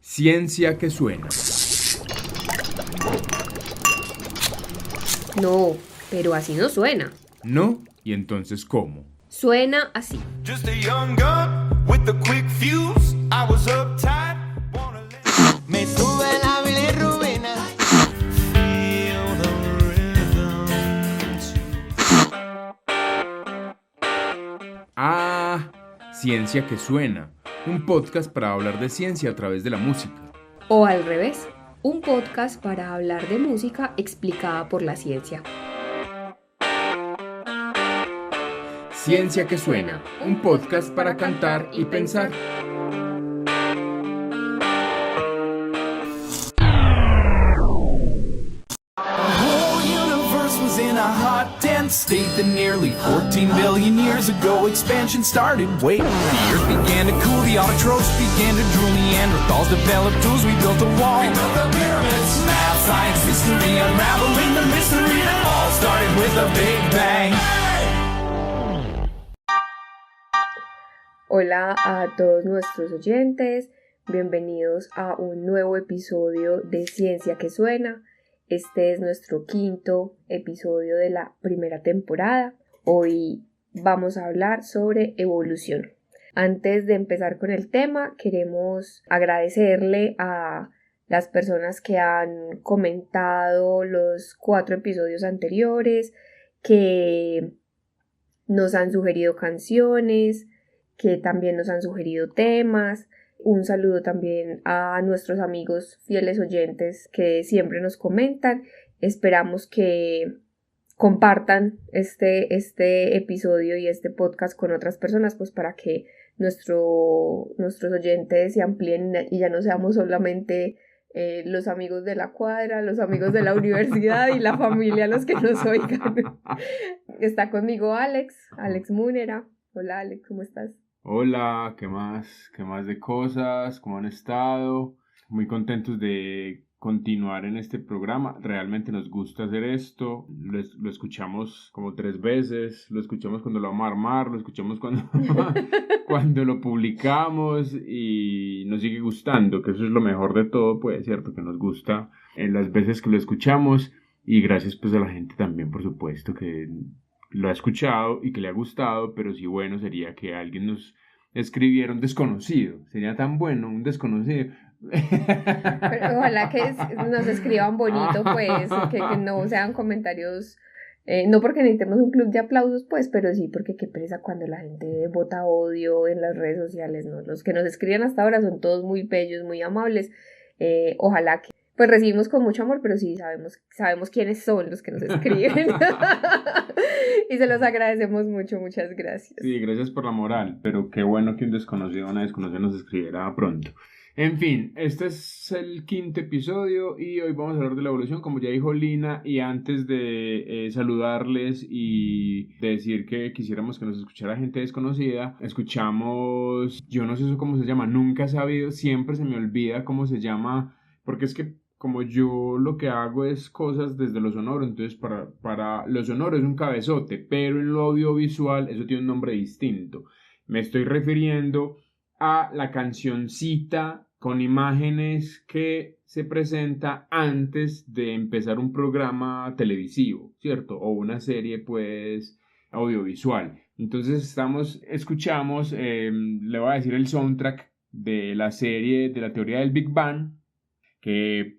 Ciencia que suena. No, pero así no suena. ¿No? ¿Y entonces cómo? Suena así. Just a young gun with a quick fuse. I was uptight. Me tuve la bilirrubina. Feel the rhythm. Ah, Ciencia que suena. Un podcast para hablar de ciencia a través de la música. O al revés, un podcast para hablar de música explicada por la ciencia. Ciencia que suena. Un podcast para cantar y pensar. In a hot, dense state that nearly 14 billion years ago expansion started. Wait, the earth began to cool, the autotrophs began to drool, Neanderthals developed tools, we built a wall, we built the pyramids. Math, science, history, unraveling the mystery that all started with a big bang. Hola a todos nuestros oyentes, bienvenidos a un nuevo episodio de Ciencia que Suena. Este es nuestro quinto episodio de la primera temporada. Hoy vamos a hablar sobre evolución. Antes de empezar con el tema, queremos agradecerle a las personas que han comentado los 4 episodios anteriores, que nos han sugerido canciones, que también nos han sugerido temas. Un saludo también a nuestros amigos fieles oyentes que siempre nos comentan. Esperamos que compartan este episodio y este podcast con otras personas, pues para que nuestros oyentes se amplíen y ya no seamos solamente los amigos de la cuadra, los amigos de la universidad y la familia los que nos oigan. Está conmigo Alex Múnera. Hola Alex, ¿cómo estás? Hola, ¿qué más? ¿Qué más de cosas? ¿Cómo han estado? Muy contentos de continuar en este programa. Realmente nos gusta hacer esto. Lo escuchamos como 3 veces. Lo escuchamos cuando lo vamos a armar. Lo escuchamos cuando lo publicamos. Y nos sigue gustando, que eso es lo mejor de todo, pues, ¿cierto? Que nos gusta en las veces que lo escuchamos. Y gracias pues a la gente también, por supuesto, que lo ha escuchado y que le ha gustado, pero sí bueno sería que alguien nos escribiera un desconocido. Sería tan bueno un desconocido. Pero ojalá que nos escriban bonito, pues, que no sean comentarios, no porque necesitemos un club de aplausos, pues, pero sí porque qué pereza cuando la gente vota odio en las redes sociales, ¿no? Los que nos escriben hasta ahora son todos muy bellos, muy amables. Ojalá que pues recibimos con mucho amor, pero sí sabemos quiénes son los que nos escriben. Y se los agradecemos mucho, muchas gracias. Sí, gracias por la moral, pero qué bueno que un desconocido o una desconocida nos escribiera pronto. En fin, este es el 5º episodio y hoy vamos a hablar de la evolución, como ya dijo Lina, y antes de saludarles y de decir que quisiéramos que nos escuchara gente desconocida, escuchamos, yo no sé eso cómo se llama, nunca he sabido, siempre se me olvida cómo se llama, porque es que como yo lo que hago es cosas desde lo sonoro, entonces para lo sonoro es un cabezote, pero en lo audiovisual eso tiene un nombre distinto. Me estoy refiriendo a la cancioncita con imágenes que se presenta antes de empezar un programa televisivo, ¿cierto? O una serie, pues, audiovisual. Entonces escuchamos, le voy a decir el soundtrack de la serie de la teoría del Big Bang, que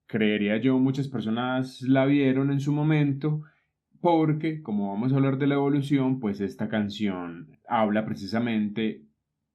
creería yo muchas personas la vieron en su momento, porque como vamos a hablar de la evolución, pues esta canción habla precisamente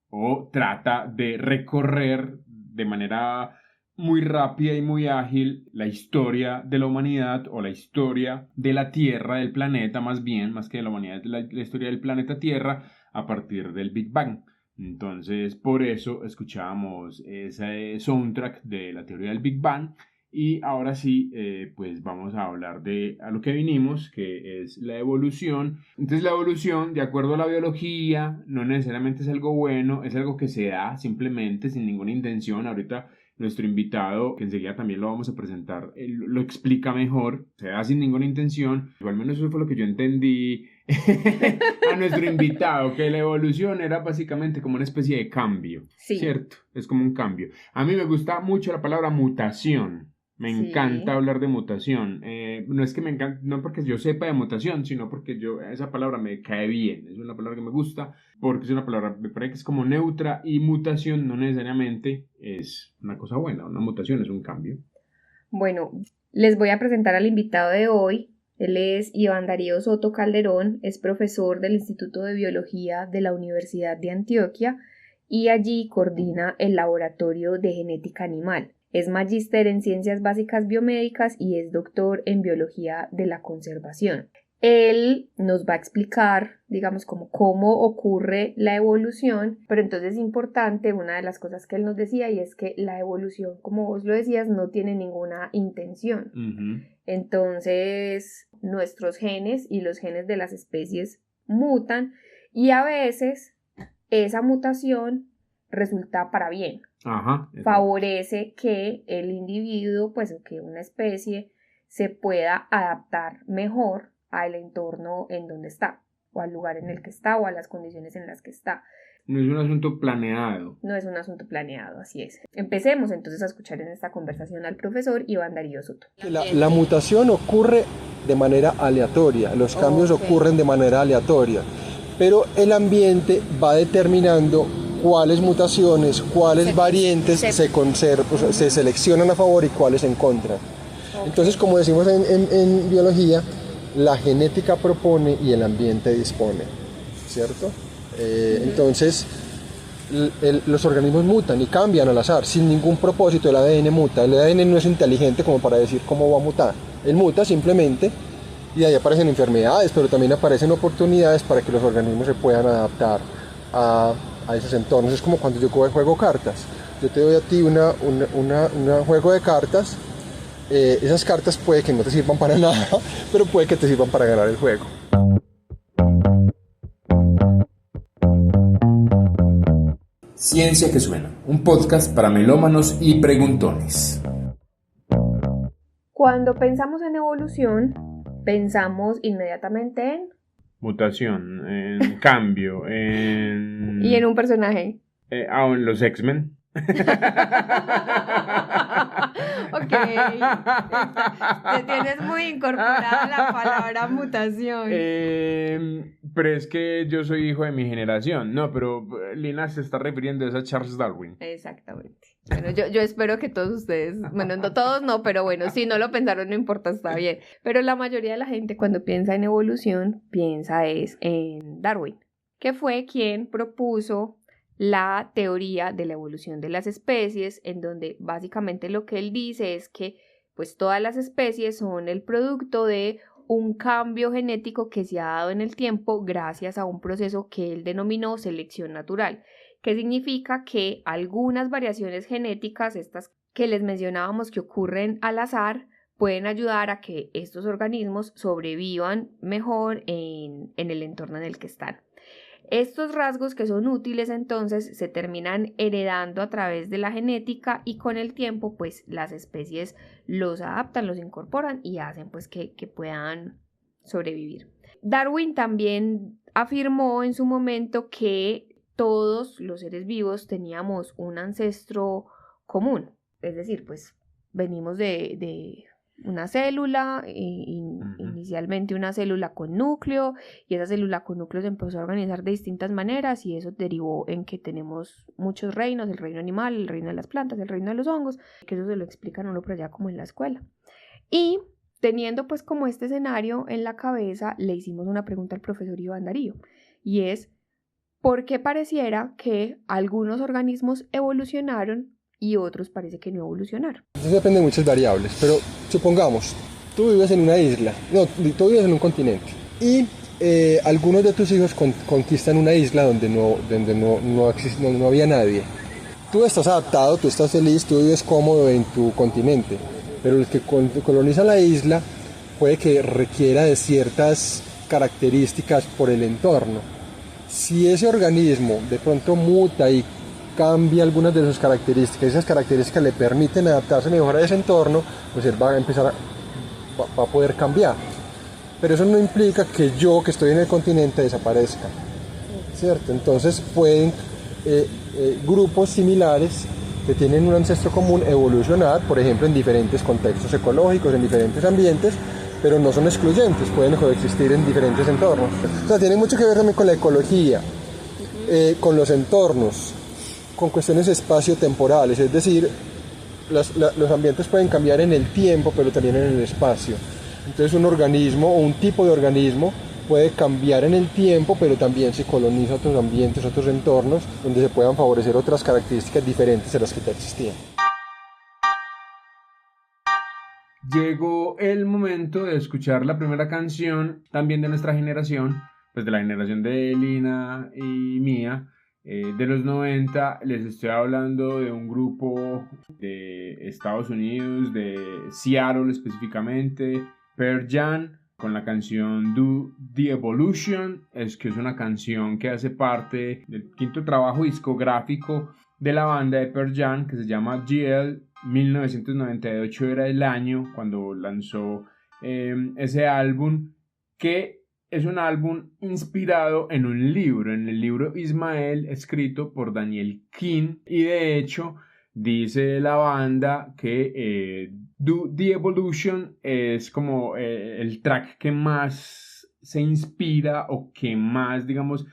o trata de recorrer de manera muy rápida y muy ágil la historia de la humanidad o la historia de la Tierra, del planeta más bien, más que de la humanidad, la historia del planeta Tierra a partir del Big Bang. Entonces, por eso escuchábamos ese soundtrack de la teoría del Big Bang. Y ahora sí, pues vamos a hablar de a lo que vinimos, que es la evolución. Entonces la evolución, de acuerdo a la biología, no necesariamente es algo bueno, es algo que se da simplemente sin ninguna intención. Ahorita nuestro invitado, que enseguida también lo vamos a presentar, él lo explica mejor, se da sin ninguna intención, o al menos eso fue lo que yo entendí a nuestro invitado, que la evolución era básicamente como una especie de cambio, Sí. ¿cierto? Es como un cambio. A mí me gusta mucho la palabra mutación. Me Sí. encanta hablar de mutación. No es que me encante, no porque yo sepa de mutación, sino porque esa palabra me cae bien. Es una palabra que me gusta porque es una palabra, me parece que es como neutra, y mutación no necesariamente es una cosa buena. Una mutación es un cambio. Bueno, les voy a presentar al invitado de hoy. Él es Iván Darío Soto Calderón, es profesor del Instituto de Biología de la Universidad de Antioquia y allí coordina el Laboratorio de Genética Animal. Es magíster en Ciencias Básicas Biomédicas y es doctor en Biología de la Conservación. Él nos va a explicar, digamos, cómo ocurre la evolución, pero entonces es importante una de las cosas que él nos decía, y es que la evolución, como vos lo decías, no tiene ninguna intención. Uh-huh. Entonces, nuestros genes y los genes de las especies mutan y a veces esa mutación resulta para bien. Ajá. Favorece que el individuo, pues que una especie se pueda adaptar mejor al entorno en donde está, o al lugar en el que está, o a las condiciones en las que está. No es un asunto planeado. No es un asunto planeado, así es. Empecemos entonces a escuchar en esta conversación al profesor Iván Darío Soto. La mutación ocurre de manera aleatoria, los cambios ocurren de manera aleatoria, pero el ambiente va determinando cuáles mutaciones, cuáles variantes se seleccionan a favor y cuáles en contra. Entonces, como decimos en biología, la genética propone y el ambiente dispone, ¿cierto? Entonces, los organismos mutan y cambian al azar, sin ningún propósito. El ADN muta, el ADN no es inteligente como para decir cómo va a mutar, él muta simplemente, y ahí aparecen enfermedades, pero también aparecen oportunidades para que los organismos se puedan adaptar a esos entornos. Es como cuando yo juego cartas, yo te doy a ti un juego de cartas, esas cartas puede que no te sirvan para nada, pero puede que te sirvan para ganar el juego. Ciencia que Suena, un podcast para melómanos y preguntones. Cuando pensamos en evolución, pensamos inmediatamente en... Mutación, en cambio, en... Y en un personaje. En los X-Men. Ok, te tienes muy incorporada la palabra mutación. Pero es que yo soy hijo de mi generación. No, pero Lina se está refiriendo a Charles Darwin. Exactamente. Bueno, yo espero que todos ustedes, bueno, no todos no, pero bueno, si no lo pensaron no importa, está bien. Pero la mayoría de la gente cuando piensa en evolución, piensa es en Darwin, que fue quien propuso la teoría de la evolución de las especies, en donde básicamente lo que él dice es que pues todas las especies son el producto de un cambio genético que se ha dado en el tiempo gracias a un proceso que él denominó selección natural, que significa que algunas variaciones genéticas, estas que les mencionábamos que ocurren al azar, pueden ayudar a que estos organismos sobrevivan mejor en el entorno en el que están. Estos rasgos que son útiles entonces se terminan heredando a través de la genética y con el tiempo pues las especies los adaptan, los incorporan y hacen pues que puedan sobrevivir. Darwin también afirmó en su momento que todos los seres vivos teníamos un ancestro común, es decir, pues venimos de una célula, inicialmente una célula con núcleo, y esa célula con núcleo se empezó a organizar de distintas maneras y eso derivó en que tenemos muchos reinos, el reino animal, el reino de las plantas, el reino de los hongos, que eso se lo explican uno por allá como en la escuela. Y teniendo pues como este escenario en la cabeza, le hicimos una pregunta al profesor Iván Darío, y es ¿por qué pareciera que algunos organismos evolucionaron y otros parece que no evolucionaron? Eso depende de muchas variables, pero supongamos, tú vives en una isla, tú vives en un continente y algunos de tus hijos conquistan una isla donde no había nadie. Tú estás adaptado, tú estás feliz, tú vives cómodo en tu continente, pero el que coloniza la isla puede que requiera de ciertas características por el entorno. Si ese organismo de pronto muta y cambia algunas de sus características, esas características le permiten adaptarse mejor a ese entorno, pues él va a poder cambiar. Pero eso no implica que yo, que estoy en el continente, desaparezca, ¿cierto? Entonces pueden grupos similares que tienen un ancestro común evolucionar, por ejemplo, en diferentes contextos ecológicos, en diferentes ambientes, pero no son excluyentes, pueden coexistir en diferentes entornos. O sea, tiene mucho que ver también con la ecología, con los entornos, con cuestiones espacio-temporales, es decir, los ambientes pueden cambiar en el tiempo, pero también en el espacio. Entonces un organismo o un tipo de organismo puede cambiar en el tiempo, pero también se coloniza otros ambientes, otros entornos, donde se puedan favorecer otras características diferentes a las que ya existían. Llegó el momento de escuchar la primera canción también de nuestra generación, pues de la generación de Lina y mía, de los 90. Les estoy hablando de un grupo de Estados Unidos, de Seattle específicamente, Pearl Jam, con la canción Do The Evolution, que es una canción que hace parte del quinto trabajo discográfico de la banda de Pearl Jam, que se llama GL. 1998 era el año cuando lanzó ese álbum, que es un álbum inspirado en un libro, en el libro Ismael, escrito por Daniel King, y de hecho dice la banda que Do The Evolution es como el track que más se inspira o que más, digamos,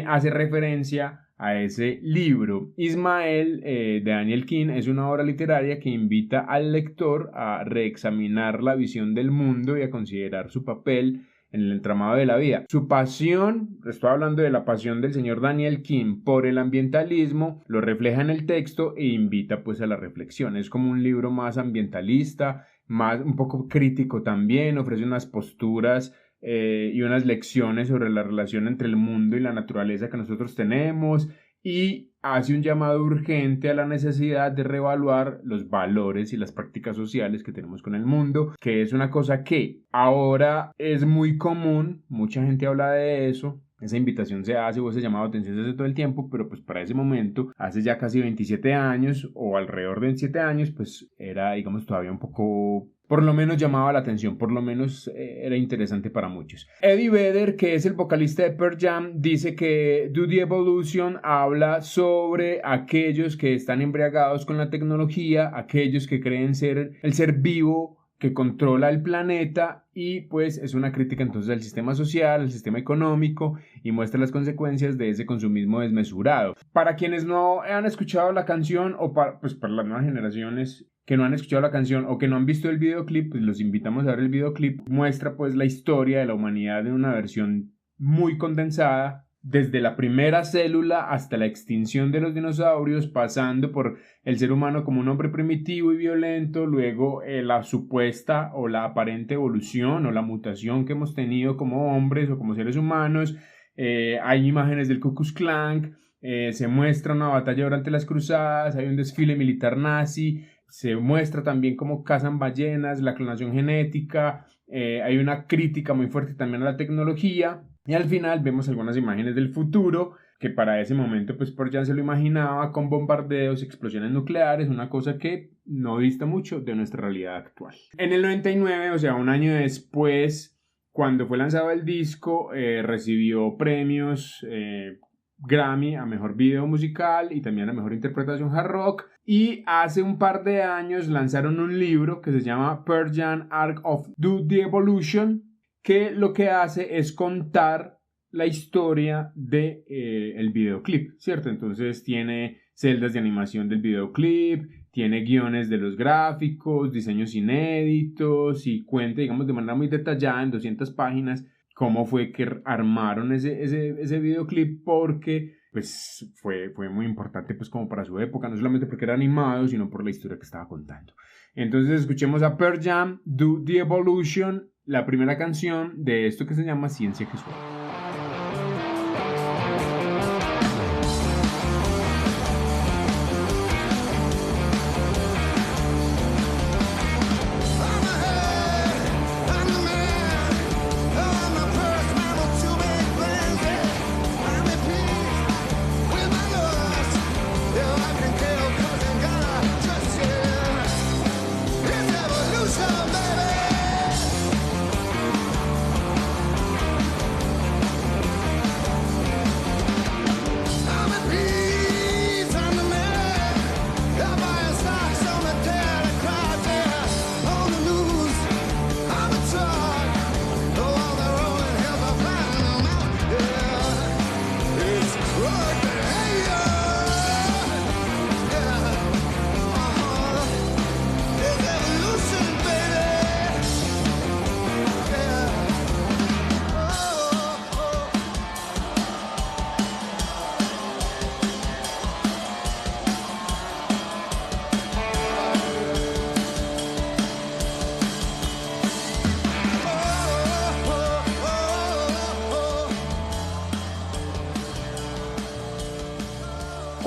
hace referencia a ese libro. Ismael, de Daniel King, es una obra literaria que invita al lector a reexaminar la visión del mundo y a considerar su papel en el entramado de la vida. Su pasión, estoy hablando de la pasión del señor Daniel King por el ambientalismo, lo refleja en el texto e invita pues a la reflexión. Es como un libro más ambientalista, más un poco crítico también, ofrece unas posturas y unas lecciones sobre la relación entre el mundo y la naturaleza que nosotros tenemos, y hace un llamado urgente a la necesidad de reevaluar los valores y las prácticas sociales que tenemos con el mundo, que es una cosa que ahora es muy común, mucha gente habla de eso, esa invitación se hace o ese llamado de atención se hace todo el tiempo, pero pues para ese momento, hace ya casi 27 años o alrededor de 27 años, pues era, digamos, todavía un poco, por lo menos llamaba la atención, por lo menos era interesante para muchos. Eddie Vedder, que es el vocalista de Pearl Jam, dice que Do The Evolution habla sobre aquellos que están embriagados con la tecnología, aquellos que creen ser el ser vivo que controla el planeta, y pues es una crítica entonces al sistema social, al sistema económico, y muestra las consecuencias de ese consumismo desmesurado. Para quienes no han escuchado la canción, o para las nuevas generaciones que no han escuchado la canción o que no han visto el videoclip, pues los invitamos a ver el videoclip. Muestra pues la historia de la humanidad en una versión muy condensada, desde la primera célula hasta la extinción de los dinosaurios, pasando por el ser humano como un hombre primitivo y violento, luego la supuesta o la aparente evolución o la mutación que hemos tenido como hombres o como seres humanos. Hay imágenes del Ku Klux Klan, se muestra una batalla durante las cruzadas, hay un desfile militar nazi, se muestra también cómo cazan ballenas, la clonación genética, hay una crítica muy fuerte también a la tecnología. Y al final vemos algunas imágenes del futuro, que para ese momento pues Pearl Jam se lo imaginaba con bombardeos, explosiones nucleares, una cosa que no dista mucho de nuestra realidad actual. En el 99, o sea, un año después, cuando fue lanzado el disco, recibió premios Grammy a Mejor Video Musical y también a Mejor Interpretación Hard Rock. Y hace un par de años lanzaron un libro que se llama Pearl Jam Arc of Do The Evolution, que lo que hace es contar la historia de el videoclip, ¿cierto? Entonces tiene celdas de animación del videoclip, tiene guiones de los gráficos, diseños inéditos, y cuenta, digamos, de manera muy detallada en 200 páginas cómo fue que armaron ese videoclip, porque pues fue muy importante pues como para su época, no solamente porque era animado, sino por la historia que estaba contando. Entonces escuchemos a Pearl Jam, Do The Evolution, la primera canción de esto que se llama Ciencia que Suena. Yeah.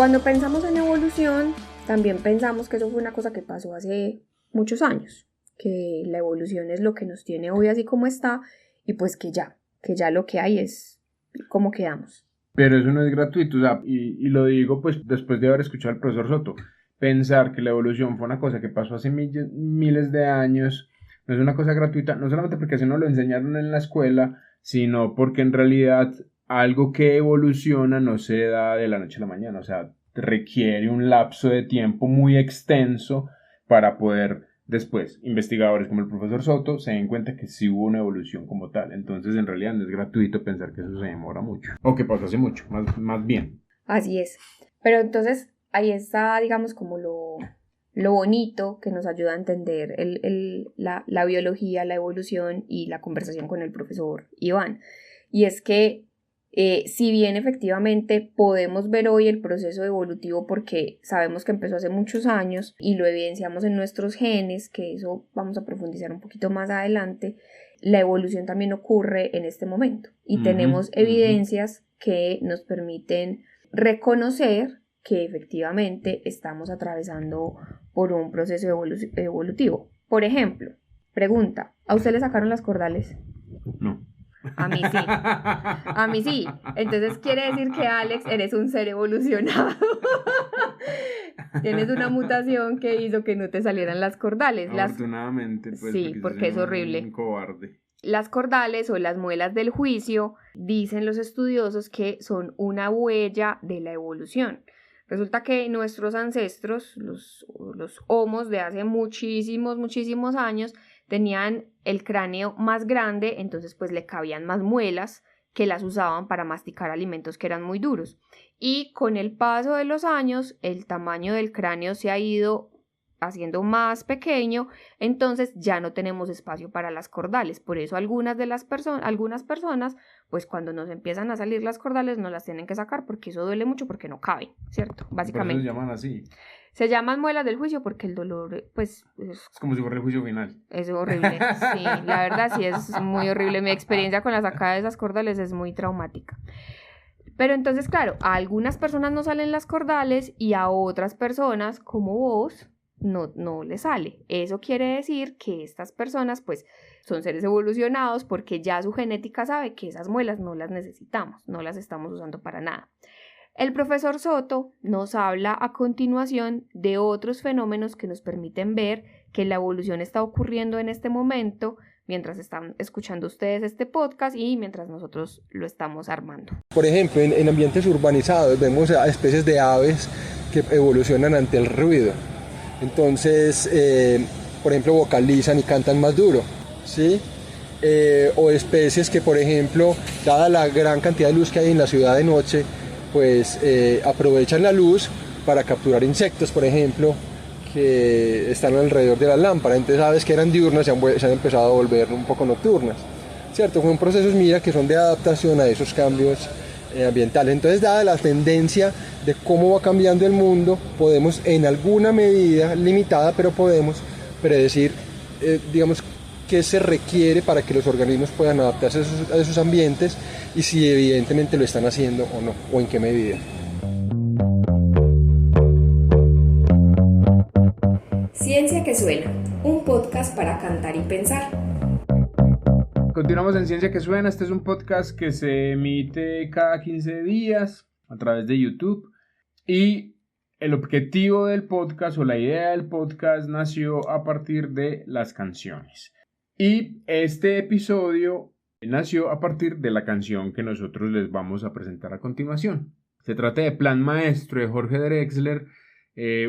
Cuando pensamos en evolución, también pensamos que eso fue una cosa que pasó hace muchos años, que la evolución es lo que nos tiene hoy así como está, y pues que ya lo que hay es cómo quedamos. Pero eso no es gratuito, o sea, y lo digo pues después de haber escuchado al profesor Soto. Pensar que la evolución fue una cosa que pasó hace miles de años no es una cosa gratuita, no solamente porque así no lo enseñaron en la escuela, sino porque en realidad algo que evoluciona no se da de la noche a la mañana, o sea, requiere un lapso de tiempo muy extenso para poder después investigadores como el profesor Soto se den cuenta que sí hubo una evolución como tal. Entonces en realidad no es gratuito pensar que eso se demora mucho o que pasó hace mucho, más bien. Así es, pero entonces ahí está, digamos, como lo bonito que nos ayuda a entender la biología, la evolución y la conversación con el profesor Iván. Y es que si bien efectivamente podemos ver hoy el proceso evolutivo porque sabemos que empezó hace muchos años y lo evidenciamos en nuestros genes, que eso vamos a profundizar un poquito más adelante, la evolución también ocurre en este momento y tenemos evidencias que nos permiten reconocer que efectivamente estamos atravesando por un proceso evolutivo. Por ejemplo, pregunta, ¿a usted le sacaron las cordales? No. A mí sí. A mí sí. Entonces quiere decir que, Alex, eres un ser evolucionado. Tienes una mutación que hizo que no te salieran las cordales. Afortunadamente, pues. Sí, porque es horrible. Un cobarde. Las cordales o las muelas del juicio, dicen los estudiosos que son una huella de la evolución. Resulta que nuestros ancestros, los homos de hace muchísimos años, tenían el cráneo más grande, entonces pues le cabían más muelas que las usaban para masticar alimentos que eran muy duros. Y con el paso de los años, el tamaño del cráneo se ha ido haciendo más pequeño, entonces ya no tenemos espacio para las cordales. Por eso algunas personas, pues cuando nos empiezan a salir las cordales, no las tienen que sacar porque eso duele mucho porque no caben, ¿cierto? Básicamente. ¿Por eso se llaman así? Se llaman muelas del juicio porque el dolor, pues... Es como si fuera el juicio final. Es horrible, sí, la verdad sí es muy horrible. Mi experiencia con la sacada de esas cordales es muy traumática. Pero entonces, claro, a algunas personas no salen las cordales y a otras personas, como vos, no le sale. Eso quiere decir que estas personas pues son seres evolucionados porque ya su genética sabe que esas muelas no las necesitamos, no las estamos usando para nada. El profesor Soto nos habla a continuación de otros fenómenos que nos permiten ver que la evolución está ocurriendo en este momento mientras están escuchando ustedes este podcast y mientras nosotros lo estamos armando. Por ejemplo, en ambientes urbanizados vemos a especies de aves que evolucionan ante el ruido. Entonces, por ejemplo, vocalizan y cantan más duro, ¿sí? O especies que, por ejemplo, dada la gran cantidad de luz que hay en la ciudad de noche, pues aprovechan la luz para capturar insectos, por ejemplo, que están alrededor de las lámparas. Entonces, aves que eran diurnas se han empezado a volver un poco nocturnas, ¿cierto? Son procesos, mira, que son de adaptación a esos cambios ambientales. Entonces, dada la tendencia de cómo va cambiando el mundo, podemos en alguna medida limitada, pero podemos predecir, digamos, qué se requiere para que los organismos puedan adaptarse a esos ambientes y si evidentemente lo están haciendo o no, o en qué medida. Ciencia que suena, un podcast para cantar y pensar. Continuamos en Ciencia que Suena. Este es un podcast que se emite cada 15 días a través de YouTube. Y el objetivo del podcast o la idea del podcast nació a partir de las canciones. Y este episodio nació a partir de la canción que nosotros les vamos a presentar a continuación. Se trata de Plan Maestro de Jorge Drexler,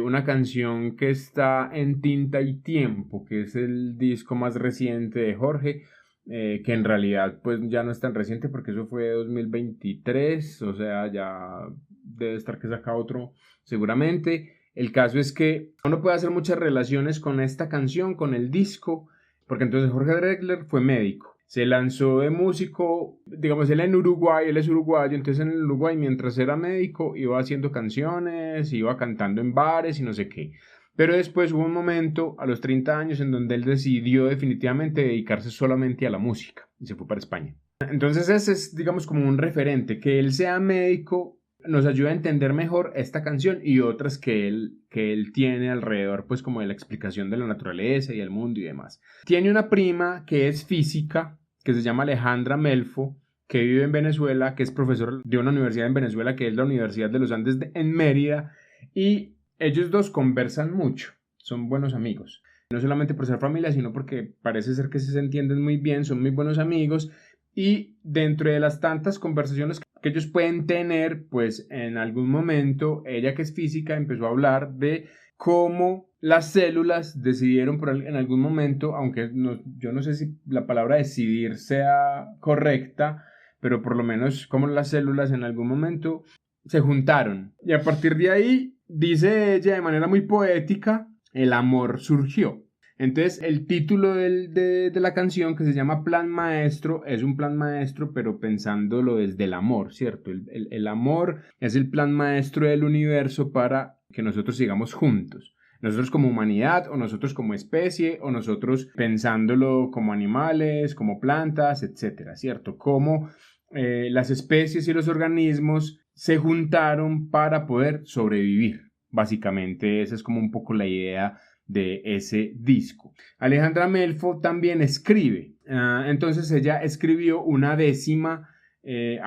una canción que está en Tinta y Tiempo, que es el disco más reciente de Jorge. Que en realidad pues ya no es tan reciente porque eso fue 2023, o sea ya debe estar que saca otro seguramente. El caso es que uno puede hacer muchas relaciones con esta canción, con el disco, porque entonces Jorge Drexler fue médico, se lanzó de músico, digamos él en Uruguay, él es uruguayo, entonces en el Uruguay mientras era médico iba haciendo canciones, iba cantando en bares y no sé qué. Pero después hubo un momento, a los 30 años, en donde él decidió definitivamente dedicarse solamente a la música y se fue para España. Entonces ese es, digamos, como un referente, que él sea médico nos ayuda a entender mejor esta canción y otras que él tiene alrededor, pues como de la explicación de la naturaleza y el mundo y demás. Tiene una prima que es física, que se llama Alejandra Melfo, que vive en Venezuela, que es profesora de una universidad en Venezuela, que es la Universidad de los Andes en Mérida, y ellos dos conversan mucho, son buenos amigos. No solamente por ser familia, sino porque parece ser que se entienden muy bien, son muy buenos amigos, y dentro de las tantas conversaciones que ellos pueden tener, pues en algún momento, ella que es física empezó a hablar de cómo las células decidieron en algún momento, aunque yo no sé si la palabra decidir sea correcta, pero por lo menos cómo las células en algún momento se juntaron. Y a partir de ahí, dice ella de manera muy poética, el amor surgió. Entonces el título de la canción, que se llama Plan Maestro, es un plan maestro pero pensándolo desde el amor, ¿cierto? El amor es el plan maestro del universo para que nosotros sigamos juntos. Nosotros como humanidad, o nosotros como especie, o nosotros pensándolo como animales, como plantas, etcétera, ¿cierto? Como las especies y los organismos se juntaron para poder sobrevivir. Básicamente esa es como un poco la idea de ese disco. Alejandra Melfo también escribe, entonces ella escribió una décima.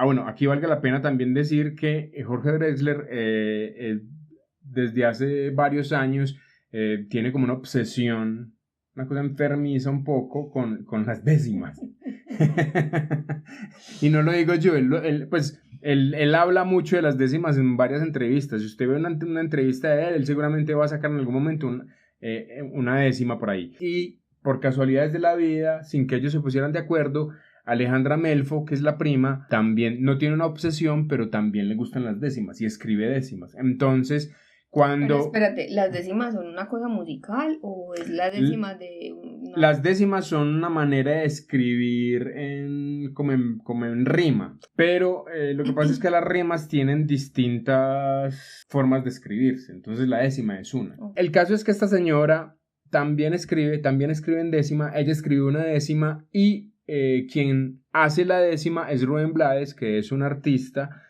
Bueno, aquí valga la pena también decir que Jorge Drexler desde hace varios años tiene como una obsesión, una cosa enfermiza un poco con las décimas. Y no lo digo yo, él habla mucho de las décimas en varias entrevistas. Si usted ve una entrevista de él seguramente va a sacar en algún momento una décima por ahí. Y por casualidades de la vida, sin que ellos se pusieran de acuerdo, Alejandra Melfo, que es la prima, también no tiene una obsesión, pero también le gustan las décimas y escribe décimas. Entonces, cuando... Pero espérate, ¿las décimas son una cosa musical o es la décima de una... Las décimas son una manera de escribir como en rima, pero lo que pasa es que las rimas tienen distintas formas de escribirse, entonces la décima es una. El caso es que esta señora también escribe en décima, ella escribe una décima y quien hace la décima es Rubén Blades, que es un artista,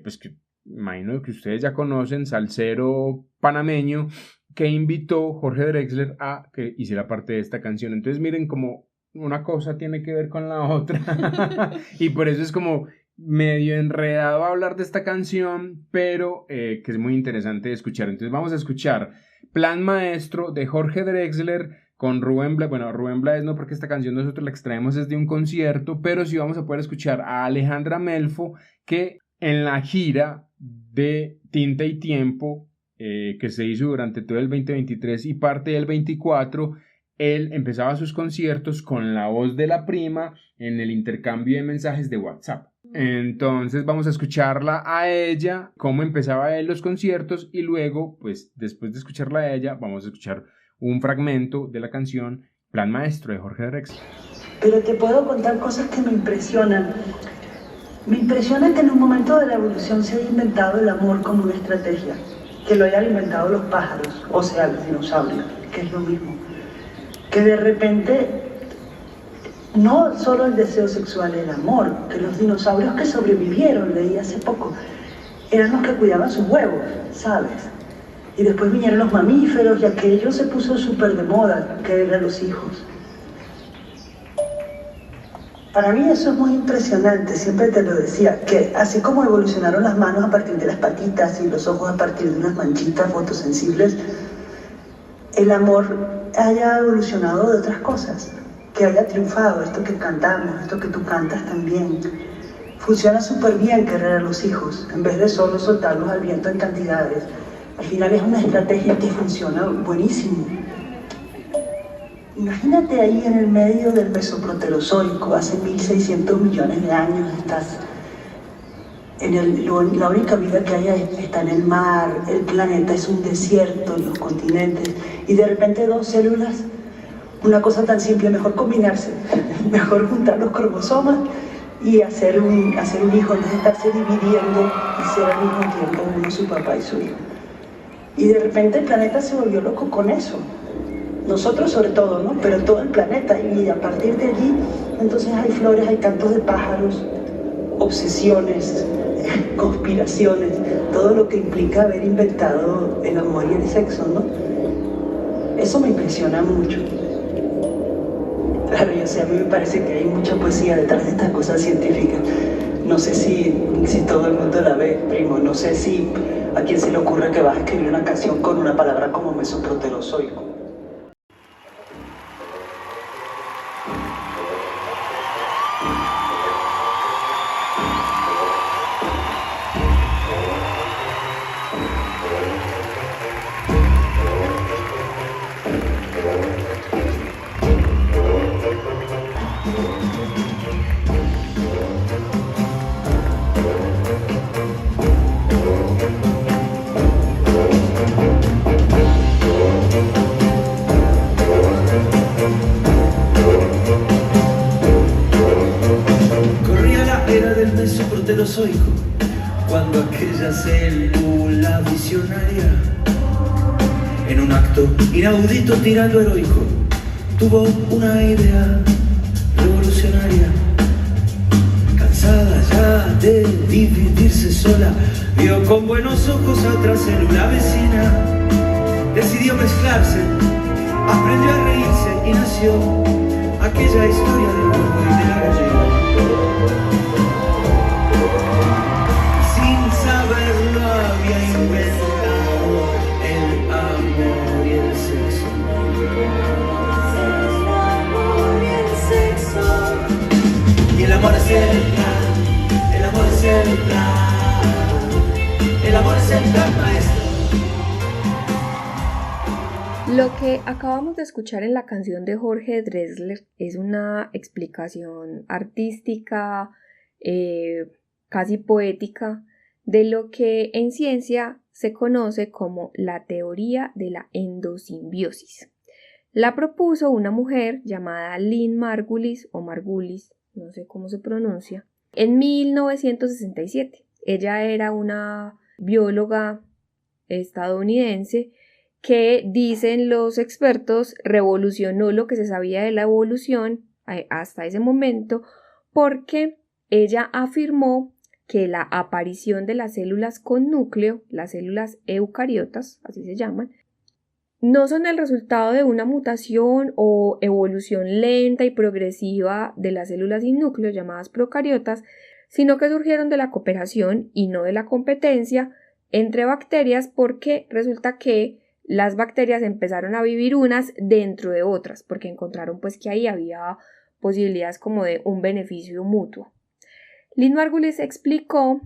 pues que imagino que ustedes ya conocen, salsero panameño, que invitó Jorge Drexler a que hiciera parte de esta canción. Entonces miren cómo una cosa tiene que ver con la otra y por eso es como medio enredado hablar de esta canción, pero que es muy interesante de escuchar. Entonces vamos a escuchar Plan Maestro de Jorge Drexler con Rubén Blades. Bueno, Rubén Blades no, porque esta canción nosotros la extraemos desde un concierto, pero sí vamos a poder escuchar a Alejandra Melfo, que en la gira de Tinta y Tiempo que se hizo durante todo el 2023 y parte del 24, él empezaba sus conciertos con la voz de la prima en el intercambio de mensajes de WhatsApp. Entonces vamos a escucharla a ella, cómo empezaba él los conciertos, y luego, pues después de escucharla a ella, vamos a escuchar un fragmento de la canción Plan Maestro de Jorge Drexler. Pero te puedo contar cosas que me impresionan. Me impresiona que en un momento de la evolución se haya inventado el amor como una estrategia, que lo hayan inventado los pájaros, o sea, los dinosaurios, que es lo mismo. Que de repente, no solo el deseo sexual, el amor, que los dinosaurios que sobrevivieron, leí hace poco, eran los que cuidaban sus huevos, ¿sabes? Y después vinieron los mamíferos y aquello se puso súper de moda, que eran los hijos. Para mí eso es muy impresionante, siempre te lo decía, que así como evolucionaron las manos a partir de las patitas y los ojos a partir de unas manchitas fotosensibles, el amor haya evolucionado de otras cosas, que haya triunfado, esto que cantamos, esto que tú cantas también. Funciona súper bien querer a los hijos, en vez de solo soltarlos al viento en cantidades. Al final es una estrategia que funciona buenísimo. Imagínate ahí en el medio del Mesoproterozoico, hace 1600 millones de años, estás la única vida que hay está en el mar, el planeta es un desierto, los continentes, y de repente dos células, una cosa tan simple, mejor combinarse, mejor juntar los cromosomas y hacer un hijo, en vez de estarse dividiendo y ser al mismo tiempo uno su papá y su hijo. Y de repente el planeta se volvió loco con eso. Nosotros sobre todo, ¿no? Pero todo el planeta, y a partir de allí, entonces hay flores, hay cantos de pájaros, obsesiones, conspiraciones. todo lo que implica haber inventado el amor y el sexo, ¿no? Eso me impresiona mucho. Claro, yo sé, a mí me parece que hay mucha poesía detrás de estas cosas científicas. No sé si todo el mundo la ve, primo. No sé si a quién se le ocurre que vas a escribir una canción con una palabra como mesoproterozoico. Cuando aquella célula visionaria, en un acto inaudito tirando heroico, tuvo una idea revolucionaria. Cansada ya de dividirse sola, vio con buenos ojos a otra célula vecina. Decidió mezclarse, aprendió a reírse y nació aquella historia del burro y de la gallina. Saberlo había inventado el amor y el sexo. El amor y el sexo. Y el amor es el plan, el amor es el plan, el amor es el plan maestro. Lo que acabamos de escuchar en la canción de Jorge Drexler es una explicación artística, casi poética, de lo que en ciencia se conoce como la teoría de la endosimbiosis. La propuso una mujer llamada Lynn Margulis o Margulis, no sé cómo se pronuncia, en 1967. Ella era una bióloga estadounidense que, dicen los expertos, revolucionó lo que se sabía de la evolución hasta ese momento, porque ella afirmó que la aparición de las células con núcleo, las células eucariotas, así se llaman, no son el resultado de una mutación o evolución lenta y progresiva de las células sin núcleo llamadas procariotas, sino que surgieron de la cooperación y no de la competencia entre bacterias, porque resulta que las bacterias empezaron a vivir unas dentro de otras, porque encontraron pues que ahí había posibilidades como de un beneficio mutuo. Lynn Margulis explicó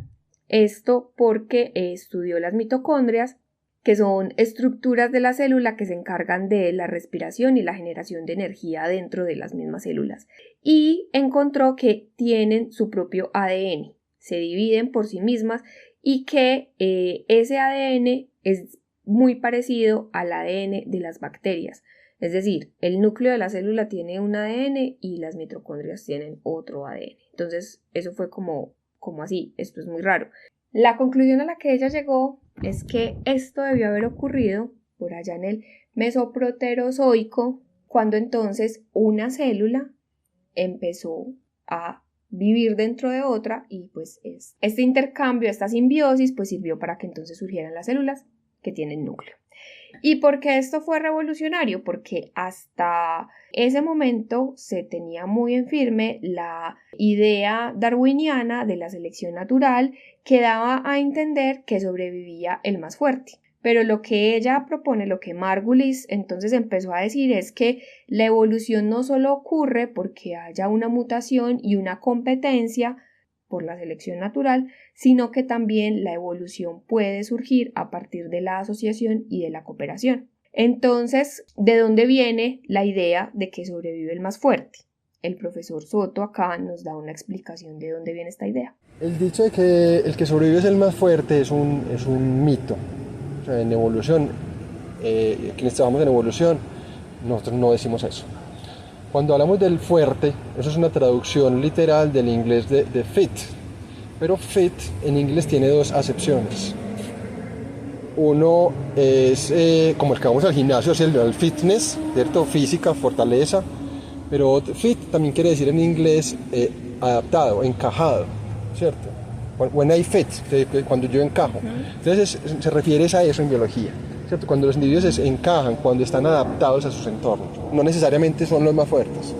esto porque estudió las mitocondrias, que son estructuras de la célula que se encargan de la respiración y la generación de energía dentro de las mismas células, y encontró que tienen su propio ADN, se dividen por sí mismas y que ese ADN es muy parecido al ADN de las bacterias. Es decir, el núcleo de la célula tiene un ADN y las mitocondrias tienen otro ADN. Entonces, eso fue como así, esto es muy raro. La conclusión a la que ella llegó es que esto debió haber ocurrido por allá en el mesoproterozoico, cuando entonces una célula empezó a vivir dentro de otra y pues este intercambio, esta simbiosis, pues sirvió para que entonces surgieran las células que tienen núcleo. ¿Y por qué esto fue revolucionario? Porque hasta ese momento se tenía muy en firme la idea darwiniana de la selección natural, que daba a entender que sobrevivía el más fuerte. Pero lo que ella propone, lo que Margulis entonces empezó a decir, es que la evolución no solo ocurre porque haya una mutación y una competencia por la selección natural, sino que también la evolución puede surgir a partir de la asociación y de la cooperación. Entonces, ¿de dónde viene la idea de que sobrevive el más fuerte? El profesor Soto acá nos da una explicación de dónde viene esta idea. El dicho de que el que sobrevive es el más fuerte es un mito. O sea, en evolución, quienes trabajamos en evolución, nosotros no decimos eso. Cuando hablamos del fuerte, eso es una traducción literal del inglés de fit, pero fit en inglés tiene dos acepciones. Uno es como el que vamos al gimnasio, es el fitness, ¿cierto? Física, fortaleza, pero fit también quiere decir en inglés adaptado, encajado, ¿cierto? when I fit, cuando yo encajo. Entonces se refiere a eso en biología, ¿cierto? Cuando los individuos se encajan, cuando están adaptados a sus entornos. No necesariamente son los más fuertes,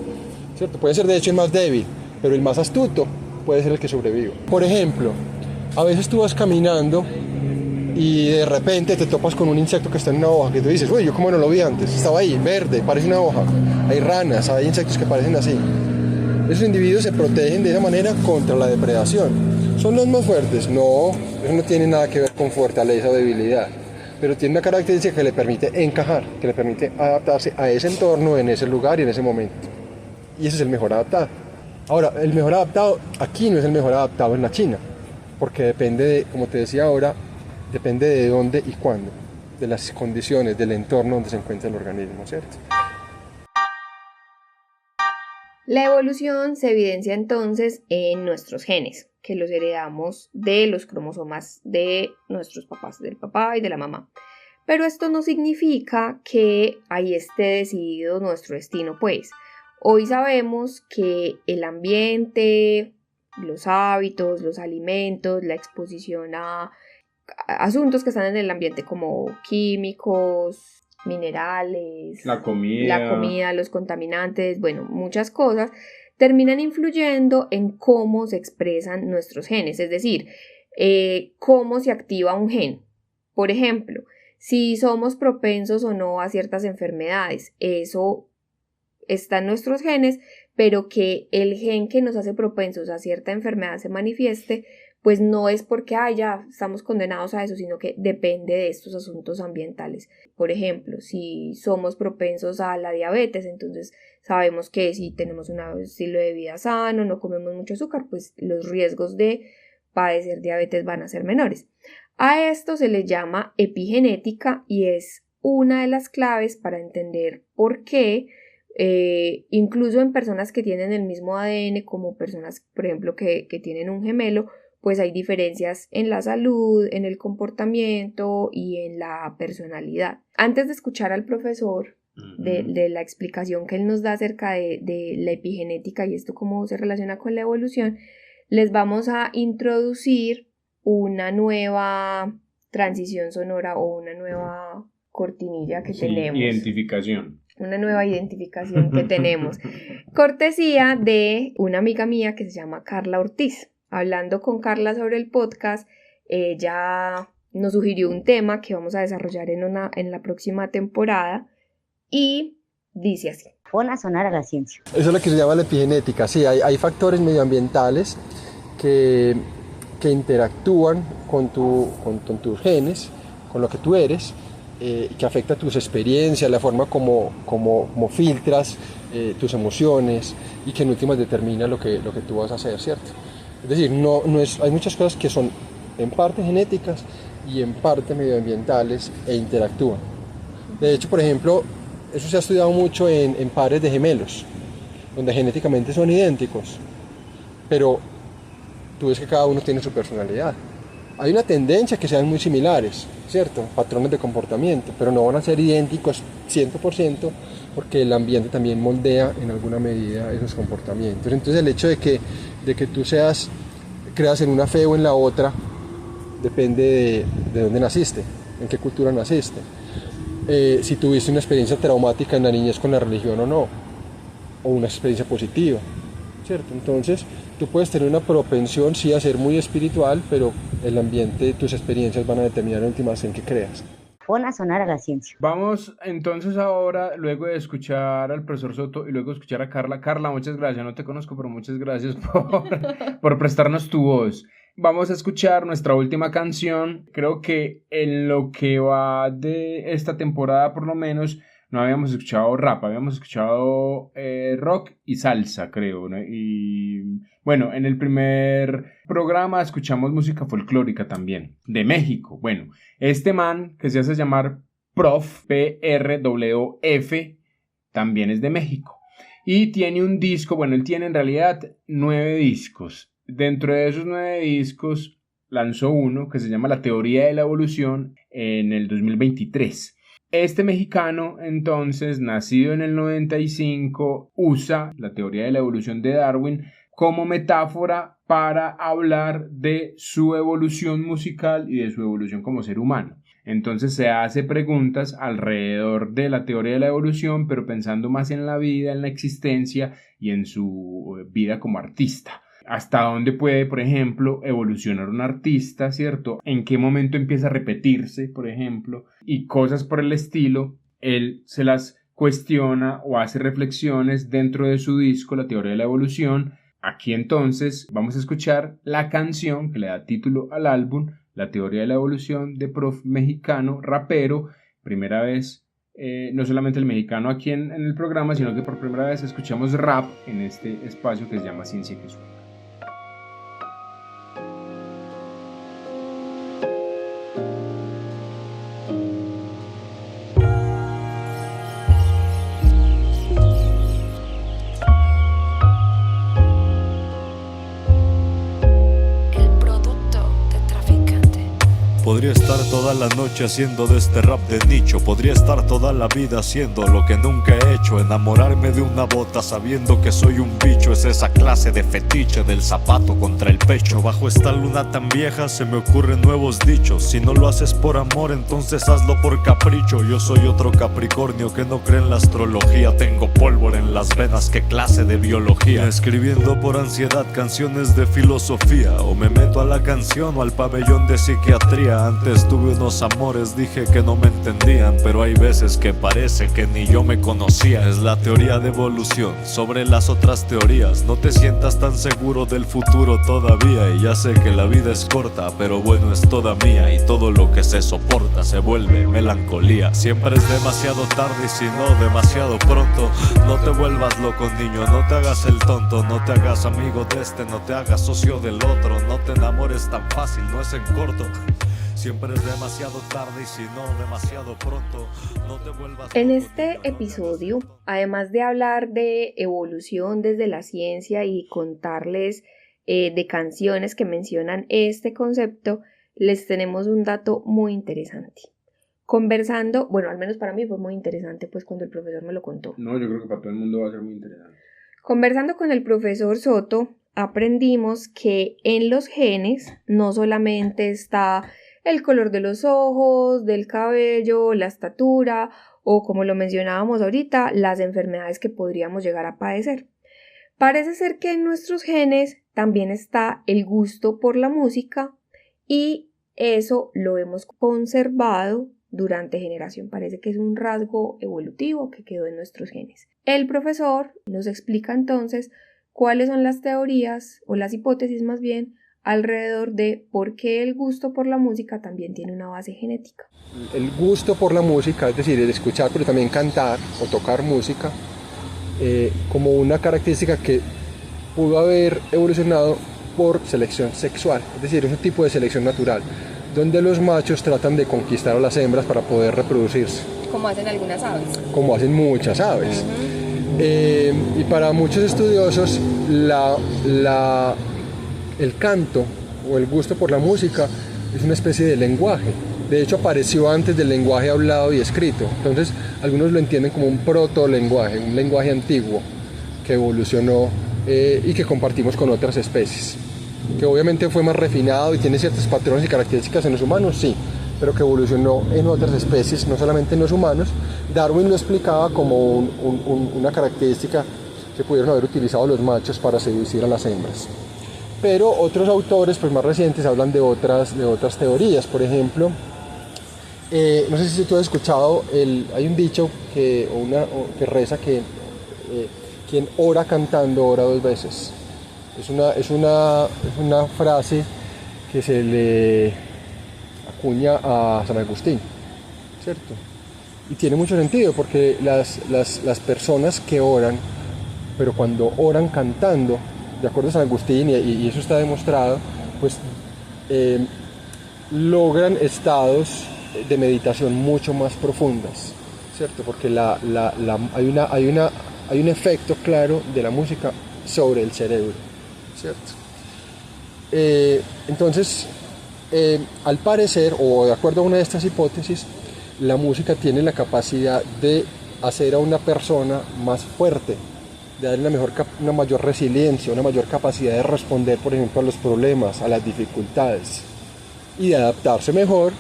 ¿cierto? Puede ser de hecho el más débil, pero el más astuto puede ser el que sobrevive. Por ejemplo, a veces tú vas caminando y de repente te topas con un insecto que está en una hoja, que tú dices, uy, yo cómo no lo vi antes, estaba ahí, verde, parece una hoja. Hay ranas, hay insectos que parecen así. Esos individuos se protegen de esa manera contra la depredación. ¿Son los más fuertes? No, eso no tiene nada que ver con fortaleza o debilidad, pero tiene una característica que le permite encajar, que le permite adaptarse a ese entorno, en ese lugar y en ese momento. Y ese es el mejor adaptado. Ahora, el mejor adaptado aquí no es el mejor adaptado en la China, porque depende de, como te decía ahora, depende de dónde y cuándo, de las condiciones, del entorno donde se encuentra el organismo, ¿cierto? La evolución se evidencia entonces en nuestros genes, que los heredamos de los cromosomas de nuestros papás, del papá y de la mamá. Pero esto no significa que ahí esté decidido nuestro destino, pues. Hoy sabemos que el ambiente, los hábitos, los alimentos, la exposición a asuntos que están en el ambiente como químicos, minerales, la comida, los contaminantes, bueno, muchas cosas terminan influyendo en cómo se expresan nuestros genes, es decir, cómo se activa un gen. Por ejemplo, si somos propensos o no a ciertas enfermedades, eso está en nuestros genes, pero que el gen que nos hace propensos a cierta enfermedad se manifieste, pues no es porque ya estamos condenados a eso, sino que depende de estos asuntos ambientales. Por ejemplo, si somos propensos a la diabetes, entonces sabemos que si tenemos un estilo de vida sano, no comemos mucho azúcar, pues los riesgos de padecer diabetes van a ser menores. A esto se le llama epigenética y es una de las claves para entender por qué incluso en personas que tienen el mismo ADN, como personas, por ejemplo, que tienen un gemelo, pues hay diferencias en la salud, en el comportamiento y en la personalidad. Antes de escuchar al profesor de la explicación que él nos da acerca de la epigenética y esto cómo se relaciona con la evolución, les vamos a introducir una nueva transición sonora o una nueva cortinilla que tenemos. Identificación. Una nueva identificación que tenemos. Cortesía de una amiga mía que se llama Carla Ortiz. Hablando con Carla sobre el podcast, ella nos sugirió un tema que vamos a desarrollar en la próxima temporada y dice así. Pon a sonar a la ciencia. Eso es lo que se llama la epigenética. Sí, hay factores medioambientales que interactúan con tus genes, con lo que tú eres, que afecta tus experiencias, la forma como filtras tus emociones y que en últimas determina lo que tú vas a hacer, ¿cierto? Es decir, hay muchas cosas que son en parte genéticas y en parte medioambientales e interactúan. De hecho, por ejemplo, eso se ha estudiado mucho en pares de gemelos, donde genéticamente son idénticos, pero tú ves que cada uno tiene su personalidad. Hay una tendencia que sean muy similares, ¿cierto? Patrones de comportamiento, pero no van a ser idénticos 100% porque el ambiente también moldea en alguna medida esos comportamientos. Entonces el hecho de que tú creas en una fe o en la otra depende de dónde naciste, en qué cultura naciste, si tuviste una experiencia traumática en la niñez con la religión o no, o una experiencia positiva, ¿cierto? Entonces tú puedes tener una propensión sí a ser muy espiritual, pero el ambiente, tus experiencias van a determinar en últimas en qué creas. Pon a sonar a la ciencia. Vamos entonces ahora, luego de escuchar al profesor Soto y luego de escuchar a Carla. Carla, muchas gracias, no te conozco, pero muchas gracias por prestarnos tu voz. Vamos a escuchar nuestra última canción. Creo que en lo que va de esta temporada, por lo menos, no habíamos escuchado rap, habíamos escuchado rock y salsa, creo, ¿no? Y bueno, en el primer programa escuchamos música folclórica también, de México. Bueno, este man que se hace llamar Prof, P-R-W-F, también es de México. Y tiene un disco, bueno, él tiene en realidad 9 discos. Dentro de esos 9 discos lanzó uno que se llama La Teoría de la Evolución en el 2023. Este mexicano, entonces, nacido en el 95, usa la teoría de la evolución de Darwin como metáfora para hablar de su evolución musical y de su evolución como ser humano. Entonces se hace preguntas alrededor de la teoría de la evolución, pero pensando más en la vida, en la existencia y en su vida como artista. ¿Hasta dónde puede, por ejemplo, evolucionar un artista, ¿cierto? ¿En qué momento empieza a repetirse, por ejemplo? Y cosas por el estilo. Él se las cuestiona o hace reflexiones dentro de su disco, La teoría de la evolución. Aquí entonces vamos a escuchar la canción que le da título al álbum, La teoría de la evolución, de Prof mexicano, rapero. Primera vez, no solamente el mexicano aquí en el programa, sino que por primera vez escuchamos rap en este espacio que se llama Ciencia que Suena. Podría estar toda la noche haciendo de este rap de nicho. Podría estar toda la vida haciendo lo que nunca he hecho. Enamorarme de una bota sabiendo que soy un bicho. Es esa clase de fetiche del zapato contra el pecho. Bajo esta luna tan vieja se me ocurren nuevos dichos. Si no lo haces por amor, entonces hazlo por capricho. Yo soy otro Capricornio que no cree en la astrología. Tengo pólvora en las venas, qué clase de biología. Escribiendo por ansiedad canciones de filosofía. O me meto a la canción o al pabellón de psiquiatría. Antes tuve unos amores, dije que no me entendían, pero hay veces que parece que ni yo me conocía. Es la teoría de evolución sobre las otras teorías. No te sientas tan seguro del futuro todavía. Y ya sé que la vida es corta, pero bueno, es toda mía. Y todo lo que se soporta se vuelve melancolía. Siempre es demasiado tarde y si no, demasiado pronto. No te vuelvas loco, niño, no te hagas el tonto. No te hagas amigo de este, no te hagas socio del otro. No te enamores tan fácil, no es en corto. Siempre es demasiado tarde y si no, demasiado pronto. No te vuelvas. En este episodio, además de hablar de evolución desde la ciencia y contarles de canciones que mencionan este concepto, les tenemos un dato muy interesante. Conversando, bueno, al menos para mí fue muy interesante pues cuando el profesor me lo contó. No, yo creo que para todo el mundo va a ser muy interesante. Conversando con el profesor Soto, aprendimos que en los genes no solamente está el color de los ojos, del cabello, la estatura o, como lo mencionábamos ahorita, las enfermedades que podríamos llegar a padecer. Parece ser que en nuestros genes también está el gusto por la música y eso lo hemos conservado durante generación. Parece que es un rasgo evolutivo que quedó en nuestros genes. El profesor nos explica entonces cuáles son las teorías o las hipótesis más bien alrededor de por qué el gusto por la música también tiene una base genética. El gusto por la música, es decir, el escuchar, pero también cantar o tocar música, como una característica que pudo haber evolucionado por selección sexual, es decir, es un tipo de selección natural, donde los machos tratan de conquistar a las hembras para poder reproducirse. Como hacen algunas aves. Como hacen muchas aves. Y para muchos estudiosos, el canto o el gusto por la música es una especie de lenguaje. De hecho, apareció antes del lenguaje hablado y escrito. Entonces, algunos lo entienden como un proto-lenguaje, un lenguaje antiguo que evolucionó y que compartimos con otras especies. Que obviamente fue más refinado y tiene ciertos patrones y características en los humanos, sí, pero que evolucionó en otras especies, no solamente en los humanos. Darwin lo explicaba como una característica que pudieron haber utilizado los machos para seducir a las hembras. Pero otros autores pues, más recientes hablan de otras teorías. Por ejemplo, no sé si tú has escuchado, hay un dicho que reza que quien ora cantando ora dos veces. Es una frase que se le acuña a San Agustín, ¿cierto? Y tiene mucho sentido porque las personas que oran, pero cuando oran cantando, de acuerdo a San Agustín, y eso está demostrado, pues logran estados de meditación mucho más profundas, ¿cierto? Porque hay un efecto claro de la música sobre el cerebro, ¿cierto? Entonces, al parecer, o de acuerdo a una de estas hipótesis, la música tiene la capacidad de hacer a una persona más fuerte, de darle una mayor resiliencia, una mayor capacidad de responder, por ejemplo, a los problemas, a las dificultades y de adaptarse mejor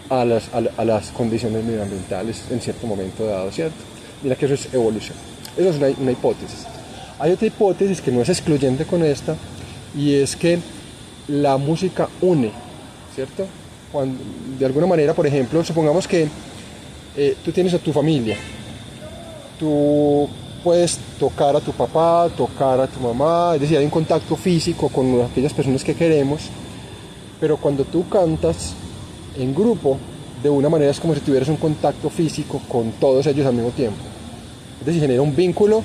a las condiciones medioambientales en cierto momento dado, ¿cierto? Mira que eso es evolución. Eso es una hipótesis. Hay otra hipótesis que no es excluyente con esta, y es que la música une, ¿cierto? De alguna manera, por ejemplo, supongamos que tú tienes a tu familia, tú puedes tocar a tu papá, tocar a tu mamá, es decir, hay un contacto físico con aquellas personas que queremos, pero cuando tú cantas en grupo, de una manera es como si tuvieras un contacto físico con todos ellos al mismo tiempo. Es decir, genera un vínculo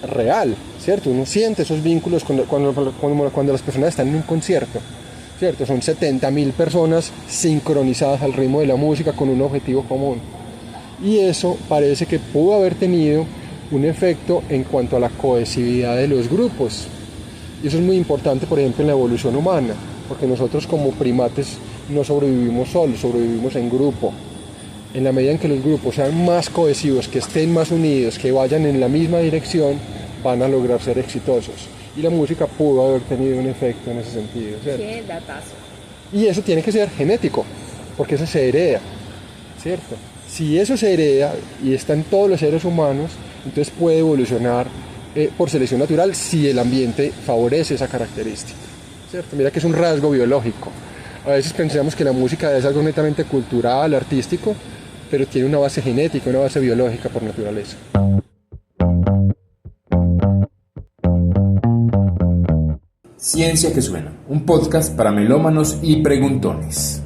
real, ¿cierto? Uno siente esos vínculos cuando las personas están en un concierto, ¿cierto? Son 70.000 personas sincronizadas al ritmo de la música con un objetivo común. Y eso parece que pudo haber tenido un efecto en cuanto a la cohesividad de los grupos. Y eso es muy importante, por ejemplo, en la evolución humana, porque nosotros como primates no sobrevivimos solos, sobrevivimos en grupo. En la medida en que los grupos sean más cohesivos, que estén más unidos, que vayan en la misma dirección, van a lograr ser exitosos. Y la música pudo haber tenido un efecto en ese sentido, ¿cierto? Sí, datazo. Y eso tiene que ser genético, porque eso se hereda, ¿cierto? Si eso se hereda y está en todos los seres humanos, entonces puede evolucionar por selección natural si el ambiente favorece esa característica, ¿cierto? Mira que es un rasgo biológico. A veces pensamos que la música es algo netamente cultural, artístico, pero tiene una base genética, una base biológica por naturaleza. Ciencia que Suena, un podcast para melómanos y preguntones.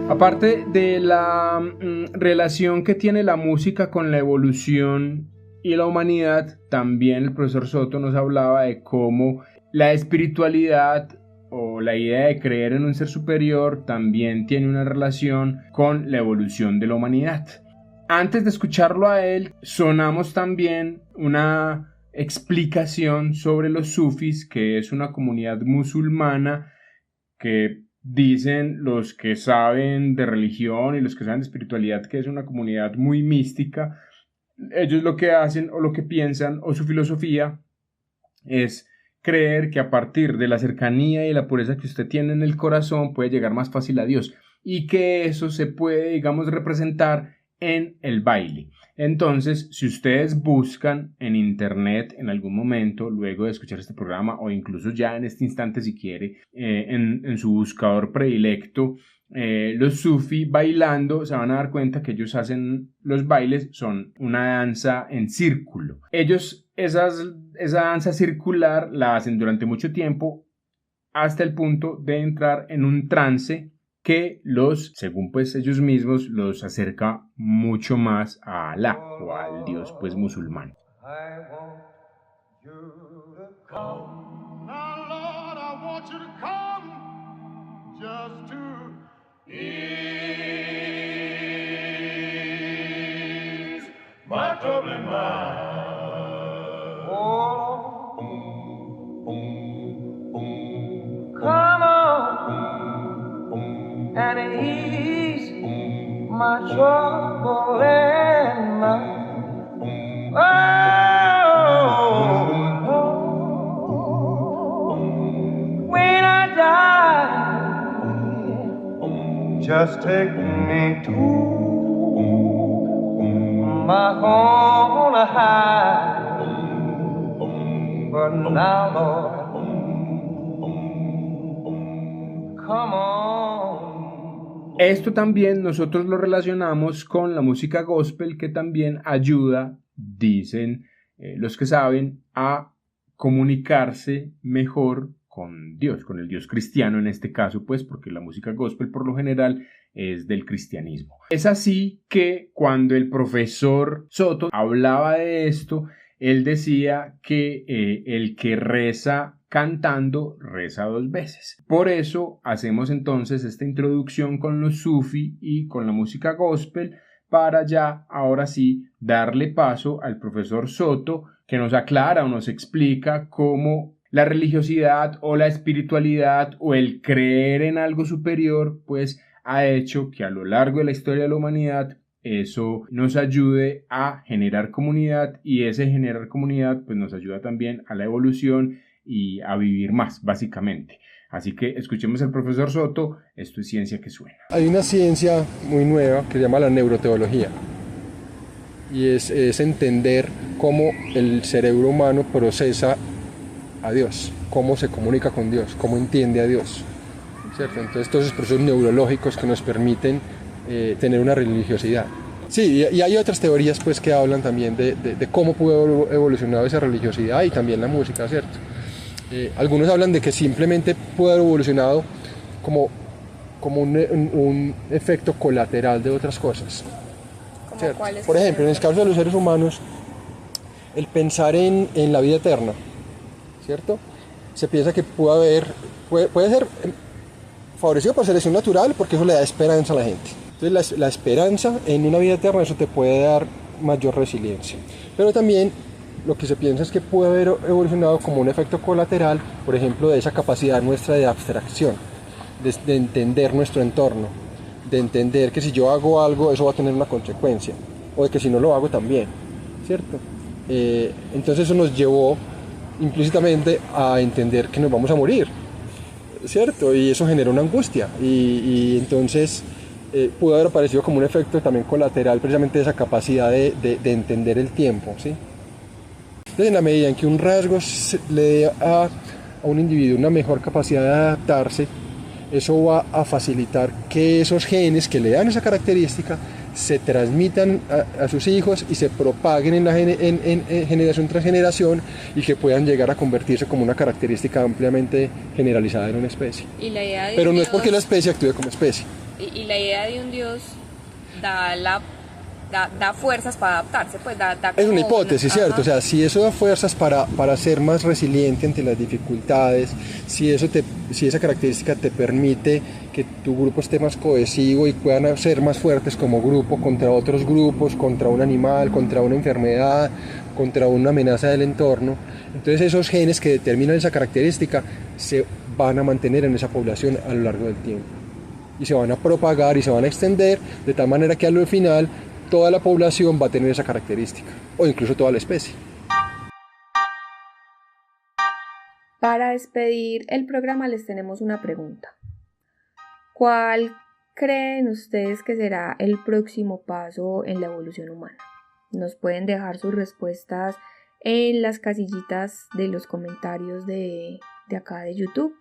Aparte de la relación que tiene la música con la evolución y la humanidad, también el profesor Soto nos hablaba de cómo la espiritualidad o la idea de creer en un ser superior también tiene una relación con la evolución de la humanidad. Antes de escucharlo a él, sonamos también una explicación sobre los sufis, que es una comunidad musulmana que dicen los que saben de religión y los que saben de espiritualidad que es una comunidad muy mística. Ellos lo que hacen o lo que piensan o su filosofía es creer que a partir de la cercanía y la pureza que usted tiene en el corazón puede llegar más fácil a Dios y que eso se puede, digamos, representar en el baile. Entonces, si ustedes buscan en internet en algún momento, luego de escuchar este programa o incluso ya en este instante si quiere, en su buscador predilecto, los sufi bailando, se van a dar cuenta que ellos hacen los bailes, son una danza en círculo. Ellos esa danza circular la hacen durante mucho tiempo hasta el punto de entrar en un trance que los, según pues ellos mismos, los acerca mucho más a Alá o al Dios pues musulmán. And ease my trouble and my when I die, just take me to my home high. But now, Lord, come on. Esto también nosotros lo relacionamos con la música gospel, que también ayuda, dicen los que saben, a comunicarse mejor con Dios, con el Dios cristiano en este caso, pues porque la música gospel por lo general es del cristianismo. Es así que cuando el profesor Soto hablaba de esto, él decía que el que reza cantando reza 2 veces. Por eso hacemos entonces esta introducción con los sufi y con la música gospel, para ya ahora sí darle paso al profesor Soto, que nos aclara o nos explica cómo la religiosidad o la espiritualidad o el creer en algo superior pues ha hecho que a lo largo de la historia de la humanidad eso nos ayude a generar comunidad, y ese generar comunidad pues nos ayuda también a la evolución y a vivir más, básicamente. Así que escuchemos al profesor Soto. Esto es Ciencia que Suena. Hay una ciencia muy nueva que se llama la neuroteología, y es entender cómo el cerebro humano procesa a Dios, cómo se comunica con Dios, cómo entiende a Dios, ¿cierto? Entonces todos esos procesos neurológicos que nos permiten tener una religiosidad. Sí, y hay otras teorías pues que hablan también de cómo pudo haber evolucionado esa religiosidad y también la música, ¿cierto? Algunos hablan de que simplemente pudo haber evolucionado como un efecto colateral de otras cosas, ¿cierto? Por ejemplo, en el caso de los seres humanos, el pensar en la vida eterna, ¿cierto? Se piensa que puede ser favorecido por selección natural, porque eso le da esperanza a la gente. Entonces la esperanza en una vida eterna, eso te puede dar mayor resiliencia. Pero también lo que se piensa es que puede haber evolucionado como un efecto colateral, por ejemplo, de esa capacidad nuestra de abstracción, de entender nuestro entorno, de entender que si yo hago algo, eso va a tener una consecuencia, o de que si no lo hago también, ¿cierto? Entonces eso nos llevó implícitamente a entender que nos vamos a morir, ¿cierto? Y eso genera una angustia, y entonces pudo haber aparecido como un efecto también colateral precisamente de esa capacidad de entender el tiempo, ¿sí? Entonces, en la medida en que un rasgo le dé a un individuo una mejor capacidad de adaptarse, eso va a facilitar que esos genes que le dan esa característica se transmitan a sus hijos y se propaguen en generación tras generación, y que puedan llegar a convertirse como una característica ampliamente generalizada en una especie. Y la idea de Pero no es porque la especie actúe como especie. Y la idea de un Dios da fuerzas para adaptarse, pues da es una hipótesis, ¿cierto? O sea, si eso da fuerzas para ser más resiliente ante las dificultades, si esa característica te permite que tu grupo esté más cohesivo y puedan ser más fuertes como grupo contra otros grupos, contra un animal, contra una enfermedad, contra una amenaza del entorno, entonces esos genes que determinan esa característica se van a mantener en esa población a lo largo del tiempo, y se van a propagar y se van a extender de tal manera que al final toda la población va a tener esa característica, o incluso toda la especie. Para despedir el programa les tenemos una pregunta. ¿Cuál creen ustedes que será el próximo paso en la evolución humana? Nos pueden dejar sus respuestas en las casillitas de los comentarios de acá de YouTube.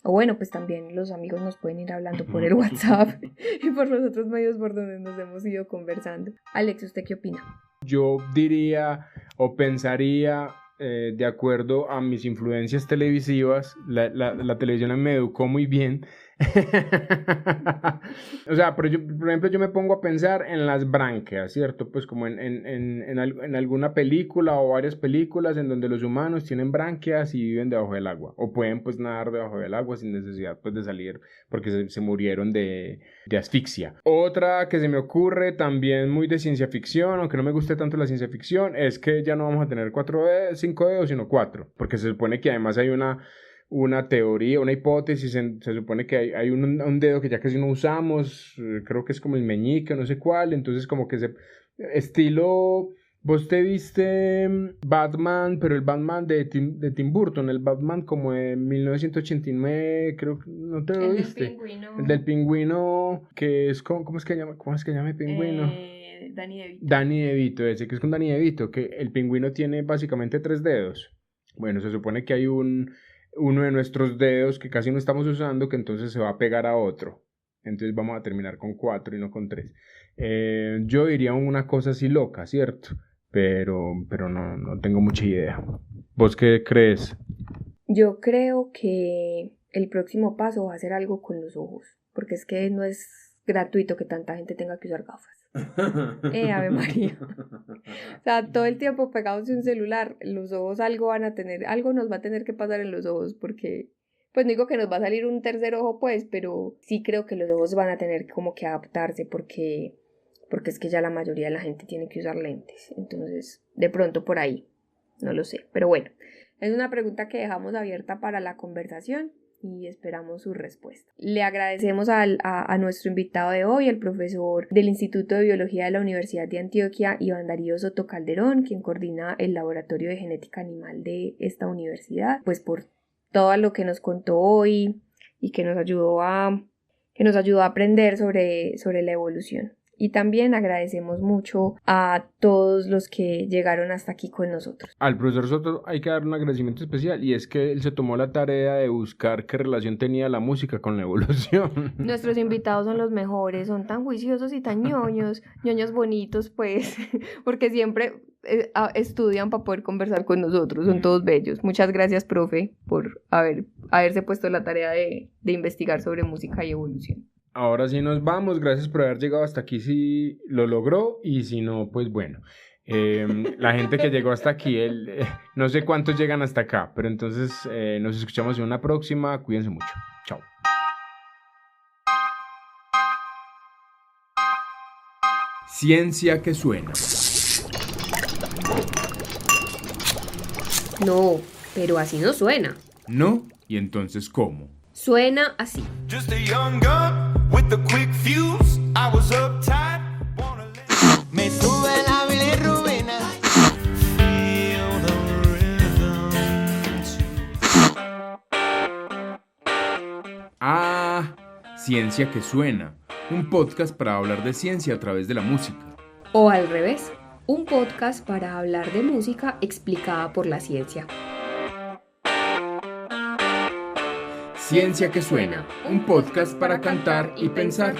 O bueno, pues también los amigos nos pueden ir hablando por el WhatsApp y por los otros medios por donde nos hemos ido conversando. Alex, ¿usted qué opina? Yo diría o pensaría, de acuerdo a mis influencias televisivas, la televisión me educó muy bien. O sea, por ejemplo, yo me pongo a pensar en las branquias, ¿cierto? Pues como en alguna película o varias películas en donde los humanos tienen branquias y viven debajo del agua, o pueden pues nadar debajo del agua sin necesidad pues de salir porque se murieron de asfixia. Otra que se me ocurre también muy de ciencia ficción, aunque no me guste tanto la ciencia ficción, es que ya no vamos a tener 5 dedos sino 4, porque se supone que además hay una teoría, una hipótesis, se supone que hay un dedo que ya casi no usamos, creo que es como el meñique, no sé cuál, entonces como que estilo, vos te viste Batman, pero el Batman de Tim Burton, el Batman como de 1989, creo que no te lo viste. El del pingüino, que es ¿cómo es que llama el pingüino? Danny DeVito, ese que es con Danny DeVito, que el pingüino tiene básicamente 3 dedos. Bueno, se supone que hay uno de nuestros dedos que casi no estamos usando, que entonces se va a pegar a otro, entonces vamos a terminar con 4 y no con 3. Yo diría una cosa así loca, ¿cierto? Pero no tengo mucha idea. ¿Vos qué crees? Yo creo que el próximo paso va a ser algo con los ojos, porque es que no es gratuito que tanta gente tenga que usar gafas. Ave María. O sea, todo el tiempo pegados de un celular, los ojos algo nos va a tener que pasar en los ojos, porque, pues no digo que nos va a salir un tercer ojo, pues, pero sí creo que los ojos van a tener como que adaptarse, porque es que ya la mayoría de la gente tiene que usar lentes. Entonces, de pronto por ahí, no lo sé. Pero bueno, es una pregunta que dejamos abierta para la conversación y esperamos su respuesta. Le agradecemos a nuestro invitado de hoy, el profesor del Instituto de Biología de la Universidad de Antioquia, Iván Darío Soto Calderón, quien coordina el Laboratorio de Genética Animal de esta universidad, pues por todo lo que nos contó hoy y que nos ayudó a aprender sobre la evolución. Y también agradecemos mucho a todos los que llegaron hasta aquí con nosotros. Al profesor Soto hay que dar un agradecimiento especial, y es que él se tomó la tarea de buscar qué relación tenía la música con la evolución. Nuestros invitados son los mejores, son tan juiciosos y tan ñoños bonitos, pues, porque siempre estudian para poder conversar con nosotros, son todos bellos. Muchas gracias, profe, por haberse puesto la tarea de investigar sobre música y evolución. Ahora sí nos vamos, gracias por haber llegado hasta aquí si lo logró, y si no, pues bueno. La gente que llegó hasta aquí, no sé cuántos llegan hasta acá, pero entonces nos escuchamos en una próxima, cuídense mucho, chao. Ciencia que suena. No, pero así no suena. ¿No? ¿Y entonces cómo? Suena así. Just a young gun with a quick fuse. I was uptight. Me sube la bilirrubina. Feel the rhythm. Ah, Ciencia que suena. Un podcast para hablar de ciencia a través de la música. O al revés, un podcast para hablar de música explicada por la ciencia. Ciencia que suena, un podcast para cantar y pensar.